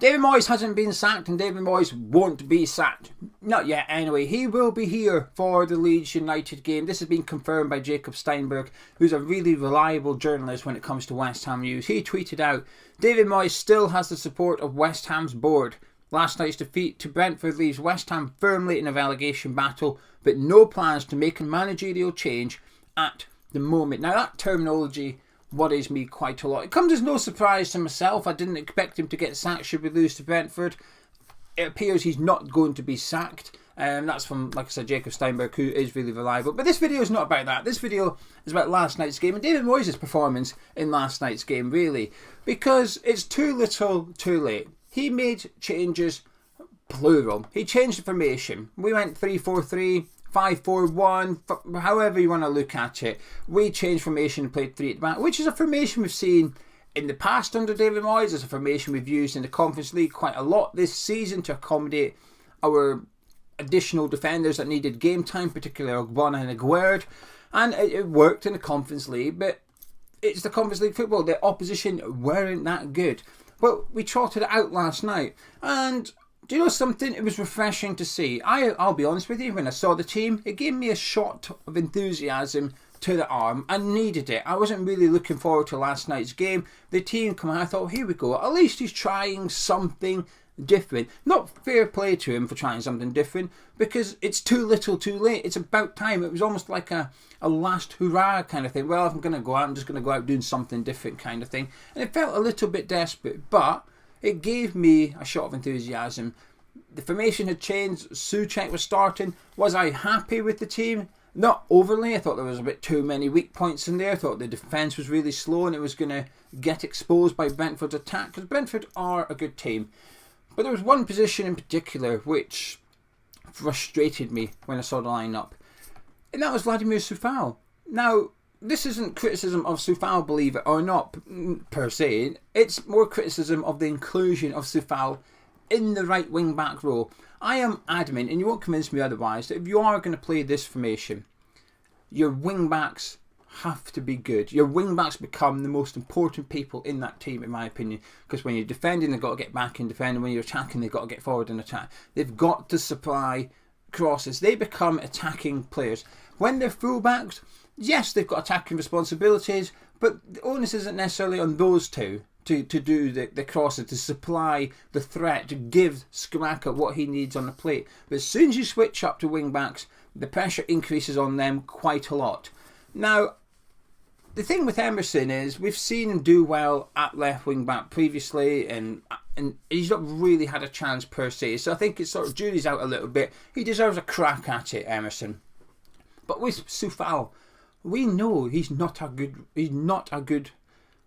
David Moyes hasn't been sacked and David Moyes won't be sacked. Not yet anyway. He will be here for the Leeds United game. This has been confirmed by Jacob Steinberg, who's a really reliable journalist when it comes to West Ham news. He tweeted out, David Moyes still has the support of West Ham's board. Last night's defeat to Brentford leaves West Ham firmly in a relegation battle, but no plans to make a managerial change at the moment. Now that terminology worries me quite a lot. It comes as no surprise to myself. I didn't expect him to get sacked should we lose to Brentford. It appears he's not going to be sacked. That's from, like I said, Jacob Steinberg, who is really reliable. But this video is not about that. This video is about last night's game and David Moyes' performance in last night's game, really. Because it's too little, too late. He made changes, plural. He changed the formation. We went 3-4-3. 5-4-1, however you want to look at it. We changed formation and played 3 at the back, which is a formation we've seen in the past under David Moyes. It's a formation we've used in the Conference League quite a lot this season to accommodate our additional defenders that needed game time, particularly Ogbonna and Aguerd. And it worked in the Conference League, but it's the Conference League football. The opposition weren't that good. Well, we trotted it out last night, and do you know something? It was refreshing to see. I'll be honest with you, when I saw the team, it gave me a shot of enthusiasm to the arm. I needed it. I wasn't really looking forward to last night's game. The team come out, I thought, here we go. At least he's trying something different. Not fair play to him for trying something different, because it's too little too late. It's about time. It was almost like a last hurrah kind of thing. Well, if I'm going to go out, I'm just going to go out doing something different kind of thing. And it felt a little bit desperate, but it gave me a shot of enthusiasm. The formation had changed. Soucek was starting. Was I happy with the team? Not overly. I thought there was a bit too many weak points in there. I thought the defence was really slow and it was going to get exposed by Brentford's attack, because Brentford are a good team. But there was one position in particular which frustrated me when I saw the line-up, and that was Vladimir Coufal. Now, this isn't criticism of Coufal, believe it or not, per se. It's more criticism of the inclusion of Coufal in the right wing-back role. I am adamant, and you won't convince me otherwise, that if you are going to play this formation, your wing-backs have to be good. Your wing-backs become the most important people in that team, in my opinion, because when you're defending, they've got to get back and defend, and when you're attacking, they've got to get forward and attack. They've got to supply crosses. They become attacking players. When they're full-backs, yes, they've got attacking responsibilities, but the onus isn't necessarily on those two to do the crosses, to supply the threat, to give Scamacca what he needs on the plate. But as soon as you switch up to wing-backs, the pressure increases on them quite a lot. Now, the thing with Emerson is we've seen him do well at left wing-back previously, and he's not really had a chance per se. So I think it's sort of jury's out a little bit. He deserves a crack at it, Emerson. But with Coufal, we know he's not a good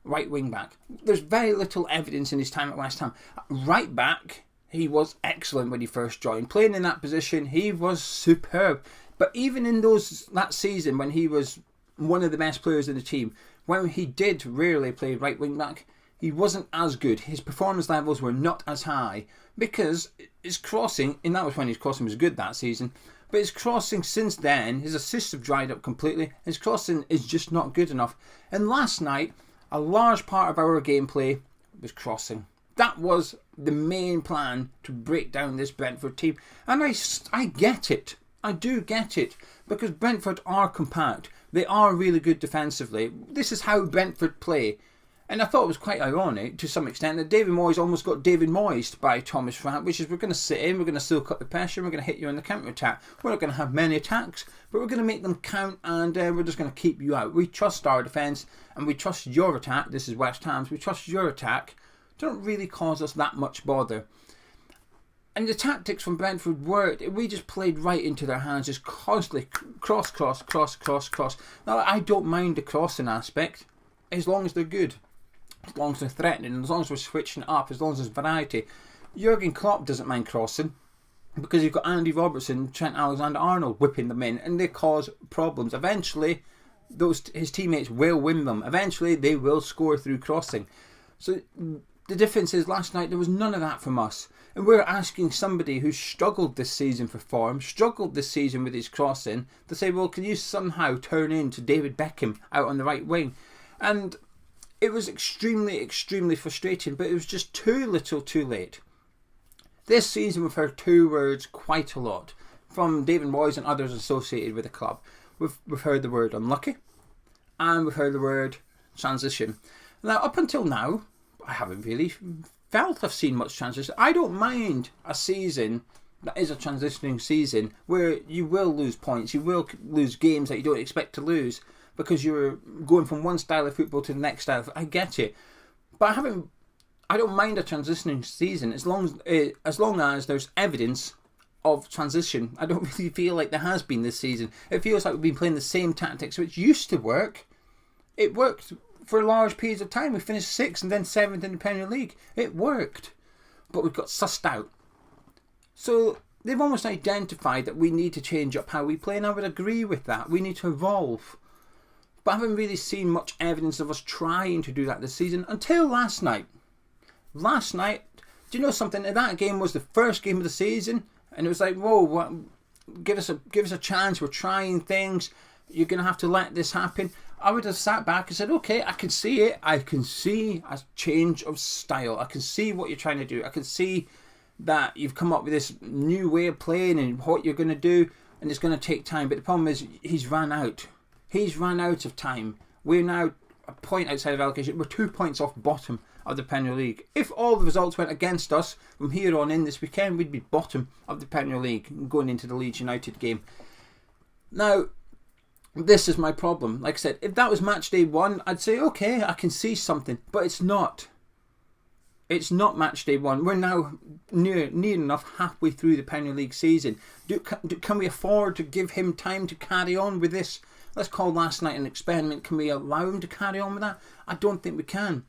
right wing back. There's very little evidence in his time at West Ham. Right back, he was excellent when he first joined. Playing in that position, he was superb. But even in that season when he was one of the best players in the team, when he did rarely play right wing back, he wasn't as good. His performance levels were not as high because his crossing, and that was when his crossing was good that season, but his crossing since then, his assists have dried up completely. His crossing is just not good enough. And last night, a large part of our gameplay was crossing. That was the main plan, to break down this Brentford team. And I get it. I do get it. Because Brentford are compact. They are really good defensively. This is how Brentford play. And I thought it was quite ironic, to some extent, that David Moyes almost got David Moyes by Thomas Frank, which is we're going to sit in, we're going to soak up the pressure, we're going to hit you on the counter-attack. We're not going to have many attacks, but we're going to make them count, and we're just going to keep you out. We trust our defence, and we trust your attack. This is West Ham's. We trust your attack. Don't really cause us that much bother. And the tactics from Brentford worked. We just played right into their hands, just constantly cross. Now, I don't mind the crossing aspect, as long as they're good. As long as they're threatening, as long as we're switching it up, as long as there's variety. Jurgen Klopp doesn't mind crossing, because you've got Andy Robertson, Trent Alexander-Arnold whipping them in, and they cause problems. Eventually, his teammates will win them. Eventually, they will score through crossing. So the difference is, last night there was none of that from us. And we're asking somebody who's struggled this season for form, struggled this season with his crossing, to say, well, can you somehow turn into David Beckham out on the right wing? And it was extremely, extremely frustrating, but it was just too little too late. This season we've heard two words quite a lot from David Moyes and others associated with the club. We've heard the word unlucky, and we've heard the word transition. Now, up until now, I haven't really felt I've seen much transition. I don't mind a season that is a transitioning season where you will lose points, you will lose games that you don't expect to lose because you're going from one style of football to the next style. I get it, but I don't mind a transitioning season as long as there's evidence of transition. I don't really feel like there has been this season. It feels like we've been playing the same tactics, which used to work. It worked for large periods of time. We finished 6th and then 7th in the Premier League. It worked, but we've got sussed out. So they've almost identified that we need to change up how we play, and I would agree with that. We need to evolve. But I haven't really seen much evidence of us trying to do that this season until last night. Last night, do you know something? That game was the first game of the season, and it was like, whoa, give us a chance. We're trying things. You're going to have to let this happen. I would have sat back and said, okay, I can see it. I can see a change of style. I can see what you're trying to do. I can see that you've come up with this new way of playing and what you're going to do, and it's going to take time. But the problem is he's ran out. He's ran out of time. We're now a point outside of relegation. We're 2 points off bottom of the Premier League. If all the results went against us from here on in this weekend, we'd be bottom of the Premier League going into the Leeds United game. Now, this is my problem. Like I said, if that was match day 1, I'd say, okay, I can see something. But it's not. It's not match day 1. We're now near enough halfway through the Premier League season. Can we afford to give him time to carry on with this? Let's call last night an experiment. Can we allow him to carry on with that? I don't think we can.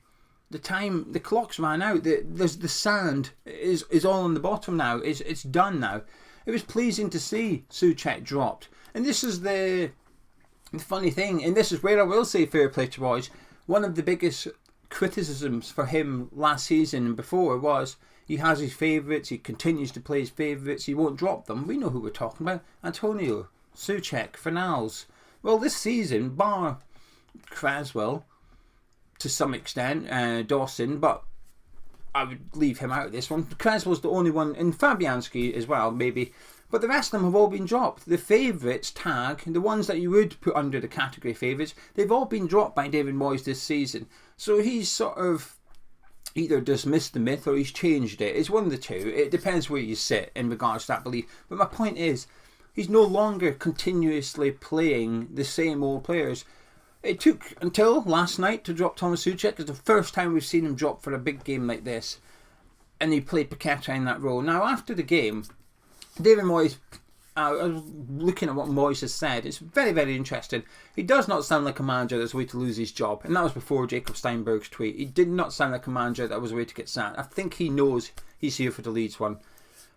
The clock's ran out. The sand is all on the bottom now. It's done now. It was pleasing to see Soucek dropped. And this is the funny thing, and this is where I will say fair play to Moyes. One of the biggest criticisms for him last season and before was he has his favourites, he continues to play his favourites, he won't drop them. We know who we're talking about. Antonio, Soucek, Fornals. Well, this season, bar Craswell, to some extent, Dawson, but I would leave him out of this one. Craswell's the only one, and Fabianski as well, maybe. But the rest of them have all been dropped. The favourites tag, the ones that you would put under the category favourites, they've all been dropped by David Moyes this season. So he's sort of either dismissed the myth or he's changed it. It's one of the two. It depends where you sit in regards to that belief. But my point is, he's no longer continuously playing the same old players. It took until last night to drop Thomas Soucek. It's the first time we've seen him drop for a big game like this. And he played Paqueta in that role. Now, after the game, David Moyes, I was looking at what Moyes has said. It's very, very interesting. He does not sound like a manager that's way to lose his job. And that was before Jacob Steinberg's tweet. He did not sound like a manager that was a way to get sacked. I think he knows he's here for the Leeds one.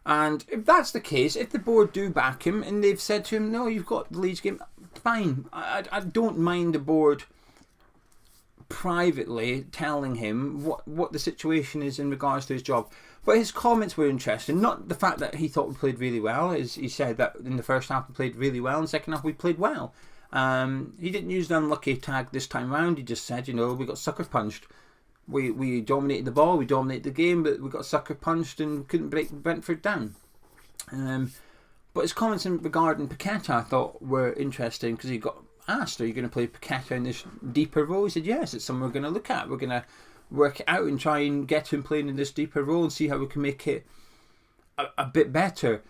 And if that's the case, if the board do back him and they've said to him, no, you've got the Leeds game, fine. I don't mind the board privately telling him what the situation is in regards to his job. But his comments were interesting. Not the fact that he thought we played really well. As he said that in the first half we played really well, in the second half we played well. He didn't use the unlucky tag this time round. He just said, we got sucker punched. We dominated the ball, we dominated the game, but we got sucker punched and couldn't break Brentford down. But his comments regarding Paqueta I thought were interesting because he got asked, are you going to play Paqueta in this deeper role? He said, yes, it's something we're going to look at. We're going to work it out and try and get him playing in this deeper role and see how we can make it a bit better.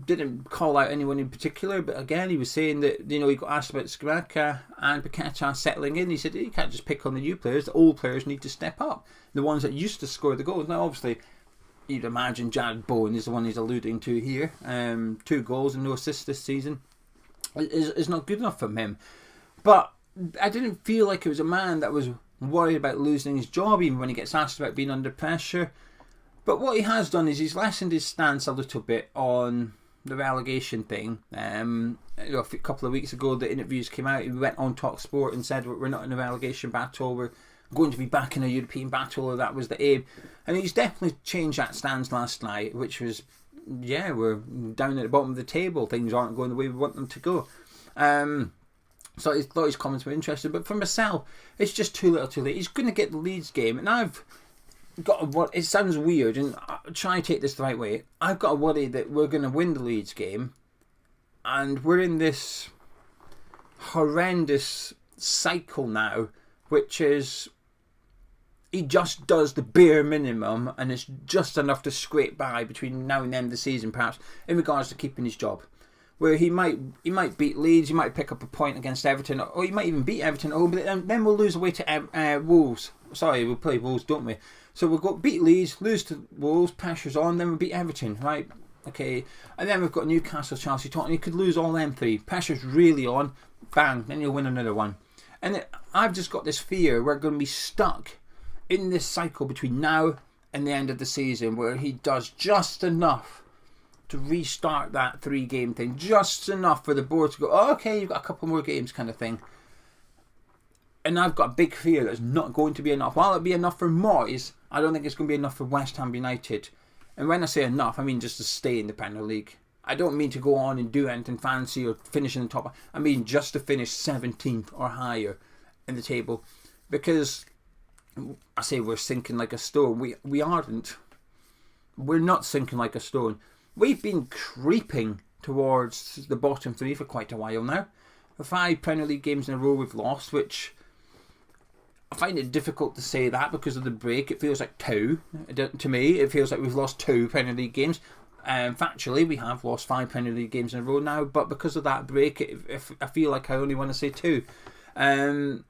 Didn't call out anyone in particular, but again, he was saying that, he got asked about Skraka and Paqueta settling in. He said, you can't just pick on the new players. The old players need to step up. The ones that used to score the goals. Now, obviously, you'd imagine Jared Bowen is the one he's alluding to here. 2 goals and no assists this season is not good enough from him. But I didn't feel like it was a man that was worried about losing his job, even when he gets asked about being under pressure. But what he has done is he's lessened his stance a little bit on the relegation thing. A couple of weeks ago, the interviews came out. He went on Talk Sport and said, we're not in a relegation battle. We're going to be back in a European battle, or that was the aim. And he's definitely changed that stance last night, which was, we're down at the bottom of the table. Things aren't going the way we want them to go. So I thought his comments were interesting. But for myself, it's just too little too late. He's going to get the Leeds game. And I've got what it sounds weird, and I'll try and take this the right way. I've got a worry that we're going to win the Leeds game. And we're in this horrendous cycle now, which is he just does the bare minimum, and it's just enough to scrape by between now and the end of the season, perhaps, in regards to keeping his job. Where he might beat Leeds, he might pick up a point against Everton, or he might even beat Everton at home, but then we'll lose away to Wolves. Sorry, we'll play Wolves, don't we? So we'll go beat Leeds, lose to Wolves, pressure's on, then we'll beat Everton, right? Okay, and then we've got Newcastle, Chelsea, Tottenham. You could lose all them three. Pressure's really on, bang, then you'll win another one. And I've just got this fear we're going to be stuck in this cycle between now and the end of the season, where he does just enough to restart that 3-game thing, just enough for the board to go, oh, okay, you've got a couple more games kind of thing. And I've got a big fear that it's not going to be enough. While it'll be enough for Moyes, I don't think it's going to be enough for West Ham United. And when I say enough, I mean just to stay in the Premier League. I don't mean to go on and do anything fancy or finish in the top. I mean just to finish 17th or higher in the table. Because I say we're sinking like a stone. We aren't. We're not sinking like a stone. We've been creeping towards the bottom 3 for quite a while now. The 5 Premier League games in a row we've lost, which I find it difficult to say that because of the break. It feels like 2. To me, it feels like we've lost 2 Premier League games. Factually, we have lost 5 Premier League games in a row now, but because of that break, I feel like I only want to say 2. And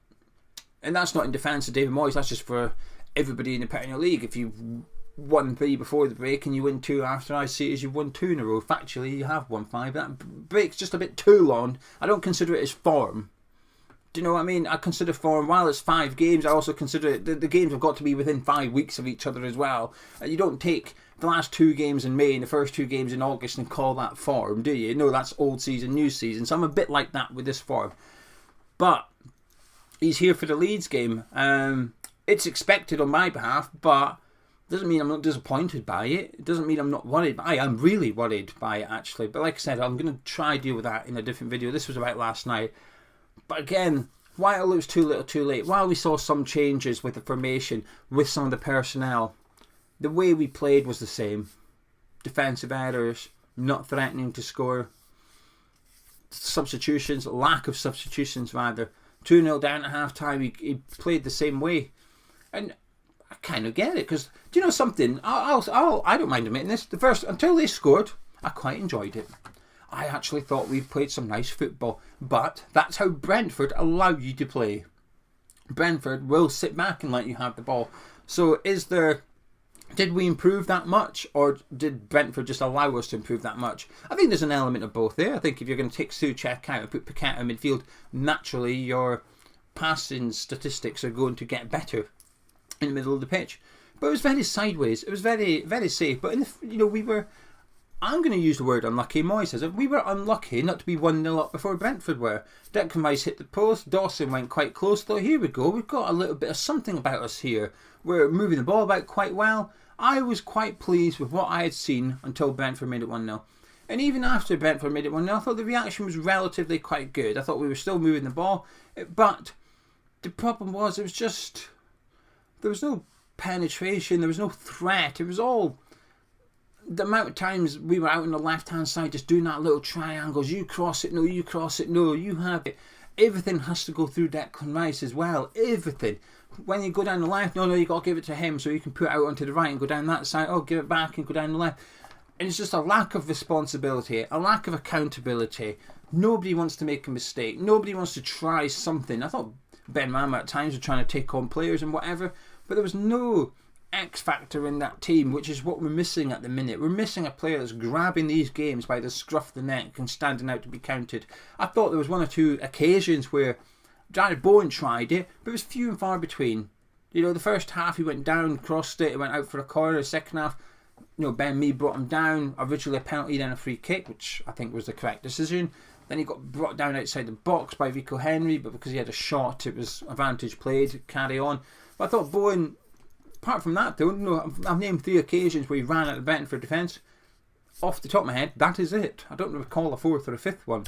that's not in defence of David Moyes, that's just for everybody in the Premier League. If you won 3 before the break and you win 2 after, I see it as you've won 2 in a row. Factually, you have won 5. That break's just a bit too long. I don't consider it as form. Do you know what I mean? I consider form, while it's 5 games, I also consider the games have got to be within 5 weeks of each other as well. You don't take the last 2 games in May and the first 2 games in August and call that form, do you? No, that's old season, new season. So I'm a bit like that with this form. But he's here for the Leeds game. It's expected on my behalf, but doesn't mean I'm not disappointed by it. It doesn't mean I'm not worried. I am really worried by it, actually. But like I said, I'm going to try deal with that in a different video. This was about last night. But again, while it was too little too late, while we saw some changes with the formation, with some of the personnel, the way we played was the same. Defensive errors, not threatening to score. Substitutions, lack of substitutions rather. 2-0 down at half time, he played the same way. And I kind of get it, because do you know something? I don't mind admitting this. Until they scored, I quite enjoyed it. I actually thought we played some nice football, but that's how Brentford allow you to play. Brentford will sit back and let you have the ball. So did we improve that much, or did Brentford just allow us to improve that much? I think there's an element of both there. I think if you're going to take Soucek out and put Paqueta in midfield, naturally your passing statistics are going to get better in the middle of the pitch. But it was very sideways. It was very, very safe. But we were, I'm going to use the word unlucky. Moyes says we were unlucky not to be 1-0 up before Brentford were. Declan Rice hit the post. Dawson went quite close. Thought, here we go. We've got a little bit of something about us here. We're moving the ball about quite well. I was quite pleased with what I had seen until Brentford made it 1-0. And even after Brentford made it 1-0, I thought the reaction was relatively quite good. I thought we were still moving the ball. But the problem was, there was no penetration, there was no threat. It was all the amount of times we were out on the left hand side just doing that little triangles. You cross it, no, you cross it, no, you have it. Everything has to go through Declan Rice as well. Everything. When you go down the left, no, you got to give it to him so you can put it out onto the right and go down that side. Oh, give it back and go down the left. And it's just a lack of responsibility, a lack of accountability. Nobody wants to make a mistake. Nobody wants to try something. I thought Ben Rama at times were trying to take on players and whatever, but there was no X factor in that team, which is what we're missing at the minute. We're missing a player that's grabbing these games by the scruff of the neck and standing out to be counted. I thought there was 1 or 2 occasions where Jared Bowen tried it, but it was few and far between. The first half he went down, crossed it, went out for a corner. The second half, Ben Mee brought him down. Originally a penalty, then a free kick, which I think was the correct decision. Then he got brought down outside the box by Rico Henry, but because he had a shot, it was advantage played to carry on. But I thought Bowen, apart from that though, I've named 3 occasions where he ran at the Brentford defence. Off the top of my head, that is it. I don't recall a 4th or a 5th one.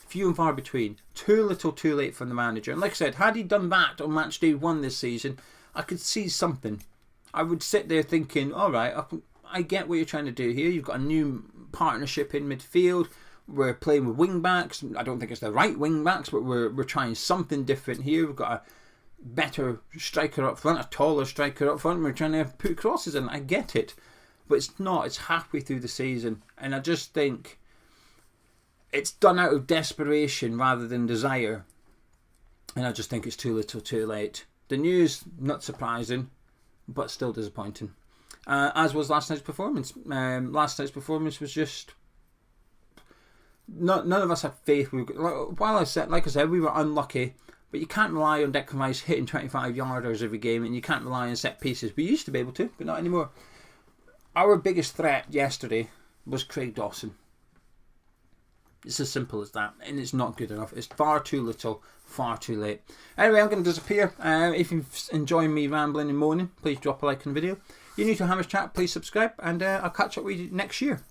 few and far between. Too little too late from the manager. And like I said, had he done that on match day 1 this season, I could see something. I would sit there thinking, alright, I get what you're trying to do here. You've got a new partnership in midfield. We're playing with wing backs. I don't think it's the right wing backs, but we're trying something different here. We've got a better striker up front, a taller striker up front. We're trying to put crosses in. I get it, but it's not. It's halfway through the season, and I just think it's done out of desperation rather than desire. And I just think it's too little, too late. The news, not surprising, but still disappointing. As was last night's performance. Last night's performance was just... None of us had faith. Like I said, we were unlucky, but you can't rely on Declan Rice hitting 25-yarders every game, and you can't rely on set pieces. We used to be able to, but not anymore. Our biggest threat yesterday was Craig Dawson. It's as simple as that, and it's not good enough. It's far too little, far too late. Anyway, I'm going to disappear. If you've enjoyed me rambling and moaning, please drop a like on the video. You're new to Hammers Chat, please subscribe, and I'll catch up with you next year.